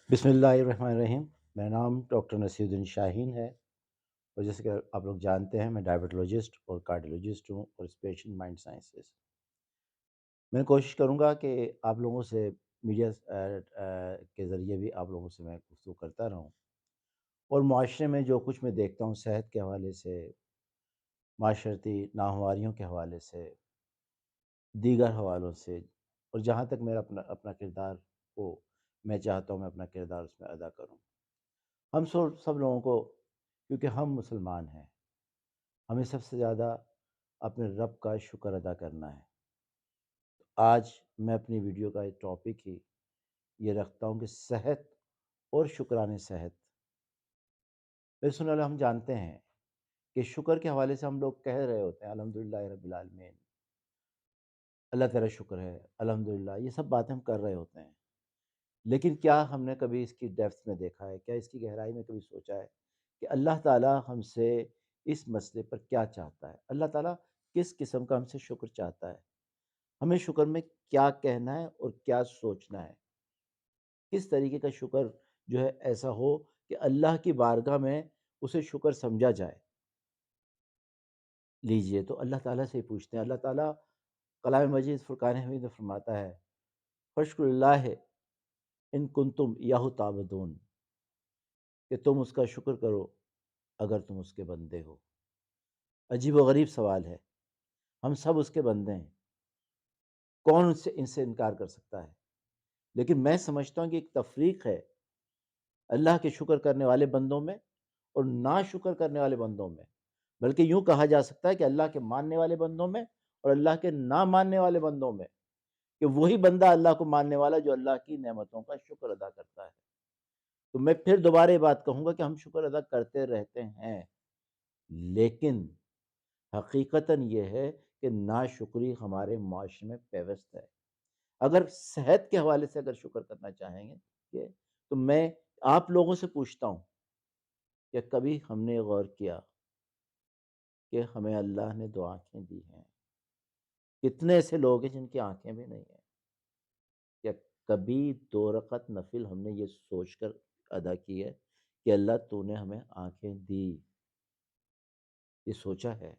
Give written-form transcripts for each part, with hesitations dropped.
بسم اللہ الرحمن الرحیم۔ میرا نام ڈاکٹر نصیر الدین شاہین ہے، اور جیسے کہ آپ لوگ جانتے ہیں میں ڈائبٹولوجسٹ اور کارڈیولوجسٹ ہوں اور اسپیشل مائنڈ سائنسز۔ میں کوشش کروں گا کہ آپ لوگوں سے میڈیا کے ذریعے بھی آپ لوگوں سے میں گفتگو کرتا رہوں، اور معاشرے میں جو کچھ میں دیکھتا ہوں صحت کے حوالے سے، معاشرتی ناہمواریوں کے حوالے سے، دیگر حوالوں سے، اور جہاں تک میرا اپنا کردار ہو، میں چاہتا ہوں میں اپنا کردار اس میں ادا کروں۔ ہم سب لوگوں کو، کیونکہ ہم مسلمان ہیں، ہمیں سب سے زیادہ اپنے رب کا شکر ادا کرنا ہے۔ آج میں اپنی ویڈیو کا ایک ٹاپک ہی یہ رکھتا ہوں کہ صحت اور شکران صحت۔ میرے سننے والے، ہم جانتے ہیں کہ شکر کے حوالے سے ہم لوگ کہہ رہے ہوتے ہیں الحمدللہ رب العالمین، اللہ تیرا شکر ہے، الحمدللہ، یہ سب باتیں ہم کر رہے ہوتے ہیں۔ لیکن کیا ہم نے کبھی اس کی ڈیپتھ میں دیکھا ہے؟ کیا اس کی گہرائی میں کبھی سوچا ہے کہ اللہ تعالیٰ ہم سے اس مسئلے پر کیا چاہتا ہے؟ اللہ تعالیٰ کس قسم کا ہم سے شکر چاہتا ہے؟ ہمیں شکر میں کیا کہنا ہے اور کیا سوچنا ہے؟ کس طریقے کا شکر جو ہے ایسا ہو کہ اللہ کی بارگاہ میں اسے شکر سمجھا جائے؟ لیجئے تو اللہ تعالیٰ سے ہی پوچھتے ہیں۔ اللہ تعالیٰ کلام مجید فرقان حمید میں فرماتا ہے فشکر اللہ ان کنتم یاہو تعبدون، کہ تم اس کا شکر کرو اگر تم اس کے بندے ہو۔ عجیب و غریب سوال ہے، ہم سب اس کے بندے ہیں، کون ان سے انکار کر سکتا ہے؟ لیکن میں سمجھتا ہوں کہ ایک تفریق ہے اللہ کے شکر کرنے والے بندوں میں اور نا شکر کرنے والے بندوں میں۔ بلکہ یوں کہا جا سکتا ہے کہ اللہ کے ماننے والے بندوں میں اور اللہ کے نہ ماننے والے بندوں میں، کہ وہی بندہ اللہ کو ماننے والا جو اللہ کی نعمتوں کا شکر ادا کرتا ہے۔ تو میں پھر دوبارہ یہ بات کہوں گا کہ ہم شکر ادا کرتے رہتے ہیں، لیکن حقیقتاً یہ ہے کہ ناشکری ہمارے معاشرے میں پیوست ہے۔ اگر صحت کے حوالے سے اگر شکر کرنا چاہیں گے تو میں آپ لوگوں سے پوچھتا ہوں کہ کبھی ہم نے غور کیا کہ ہمیں اللہ نے دو آنکھیں دی ہیں؟ کتنے ایسے لوگ ہیں جن کی آنکھیں بھی نہیں ہیں؟ کیا کبھی 2 رکعت نفل ہم نے یہ سوچ کر ادا کی ہے کہ اللہ تو نے ہمیں آنکھیں دی؟ یہ سوچا ہے؟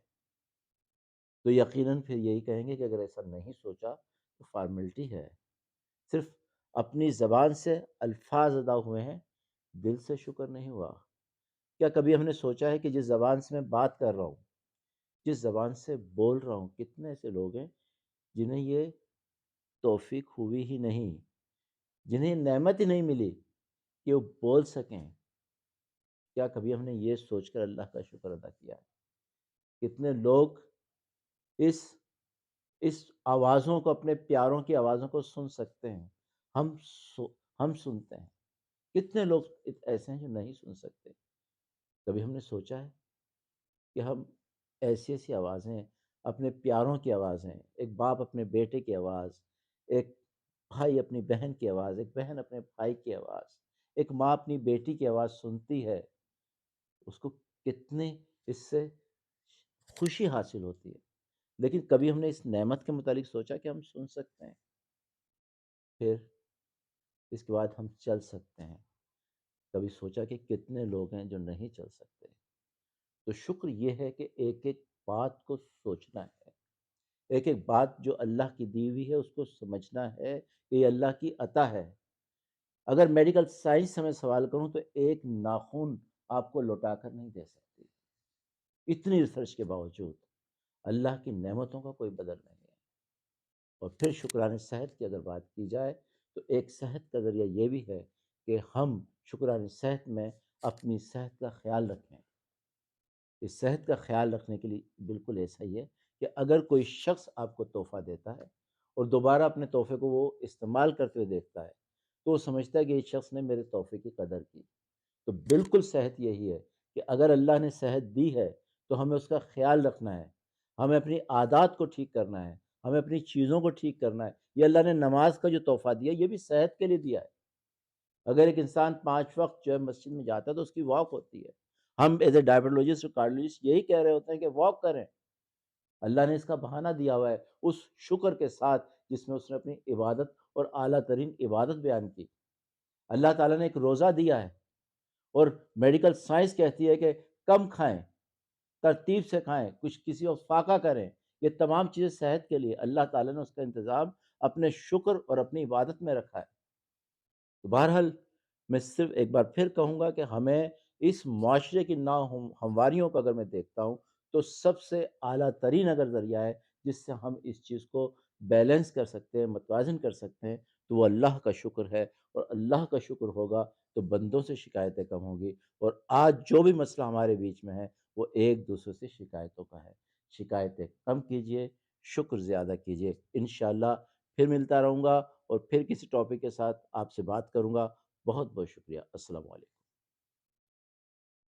تو یقیناً پھر یہی کہیں گے کہ اگر ایسا نہیں سوچا تو فارمیلٹی ہے، صرف اپنی زبان سے الفاظ ادا ہوئے ہیں، دل سے شکر نہیں ہوا۔ کیا کبھی ہم نے سوچا ہے کہ جس زبان سے میں بات کر رہا ہوں، جس زبان سے بول رہا ہوں، کتنے ایسے لوگ ہیں جنہیں یہ توفیق ہوئی ہی نہیں، جنہیں نعمت ہی نہیں ملی کہ وہ بول سکیں؟ کیا کبھی ہم نے یہ سوچ کر اللہ کا شکر ادا کیا ہے؟ کتنے لوگ اس اس آوازوں کو، اپنے پیاروں کی آوازوں کو سن سکتے ہیں؟ ہم ہم سنتے ہیں، کتنے لوگ ایسے ہیں جو نہیں سن سکتے؟ کبھی ہم نے سوچا ہے کہ ہم ایسی ایسی آوازیں، اپنے پیاروں کی آوازیں، ایک باپ اپنے بیٹے کی آواز، ایک بھائی اپنی بہن کی آواز، ایک بہن اپنے بھائی کی آواز، ایک ماں اپنی بیٹی کی آواز سنتی ہے، اس کو کتنے اس سے خوشی حاصل ہوتی ہے؟ لیکن کبھی ہم نے اس نعمت کے متعلق سوچا کہ ہم سن سکتے ہیں، پھر اس کے بعد ہم چل سکتے ہیں؟ کبھی سوچا کہ کتنے لوگ ہیں جو نہیں چل سکتے؟ تو شکر یہ ہے کہ ایک ایک بات کو سوچنا ہے، ایک ایک بات جو اللہ کی دی ہوئی ہے اس کو سمجھنا ہے کہ یہ اللہ کی عطا ہے۔ اگر میڈیکل سائنس سے میں سوال کروں تو ایک ناخن آپ کو لوٹا کر نہیں دے سکتی، اتنی ریسرچ کے باوجود اللہ کی نعمتوں کا کوئی بدل نہیں ہے۔ اور پھر شکران صحت کی اگر بات کی جائے تو ایک صحت کا ذریعہ یہ بھی ہے کہ ہم شکران صحت میں اپنی صحت کا خیال رکھیں۔ اس صحت کا خیال رکھنے کے لیے بالکل ایسا ہی ہے کہ اگر کوئی شخص آپ کو تحفہ دیتا ہے اور دوبارہ اپنے تحفے کو وہ استعمال کرتے ہوئے دیکھتا ہے تو وہ سمجھتا ہے کہ اس شخص نے میرے تحفے کی قدر کی۔ تو بالکل صحت یہی ہے کہ اگر اللہ نے صحت دی ہے تو ہمیں اس کا خیال رکھنا ہے، ہمیں اپنی عادات کو ٹھیک کرنا ہے، ہمیں اپنی چیزوں کو ٹھیک کرنا ہے۔ یہ اللہ نے نماز کا جو تحفہ دیا یہ بھی صحت کے لیے دیا ہے۔ اگر ایک انسان 5 وقت جو ہے مسجد میں جاتا ہے تو اس کی واک ہوتی ہے۔ ہم ایز اے ڈائبٹولوجسٹ اور کارڈیولوجسٹ یہی کہہ رہے ہوتے ہیں کہ واک کریں۔ اللہ نے اس کا بہانہ دیا ہوا ہے اس شکر کے ساتھ جس میں اس نے اپنی عبادت اور اعلیٰ ترین عبادت بیان کی۔ اللہ تعالیٰ نے ایک روزہ دیا ہے، اور میڈیکل سائنس کہتی ہے کہ کم کھائیں، ترتیب سے کھائیں، کچھ کسی وقت فاقہ کریں، یہ تمام چیزیں صحت کے لیے اللہ تعالیٰ نے اس کا انتظام اپنے شکر اور اپنی عبادت میں رکھا ہے۔ تو بہرحال میں صرف ایک بار پھر کہوں گا کہ ہمیں اس معاشرے کی ہمواریوں کو اگر میں دیکھتا ہوں تو سب سے اعلیٰ ترین اگر ذریعہ ہے جس سے ہم اس چیز کو بیلنس کر سکتے ہیں، متوازن کر سکتے ہیں، تو وہ اللہ کا شکر ہے، اور اللہ کا شکر ہوگا تو بندوں سے شکایتیں کم ہوں گی، اور آج جو بھی مسئلہ ہمارے بیچ میں ہے وہ ایک دوسرے سے شکایتوں کا ہے۔ شکایتیں کم کیجئے، شکر زیادہ کیجئے، انشاءاللہ پھر ملتا رہوں گا اور پھر کسی ٹاپک کے ساتھ آپ سے بات کروں گا۔ بہت بہت شکریہ۔ السلام علیکم۔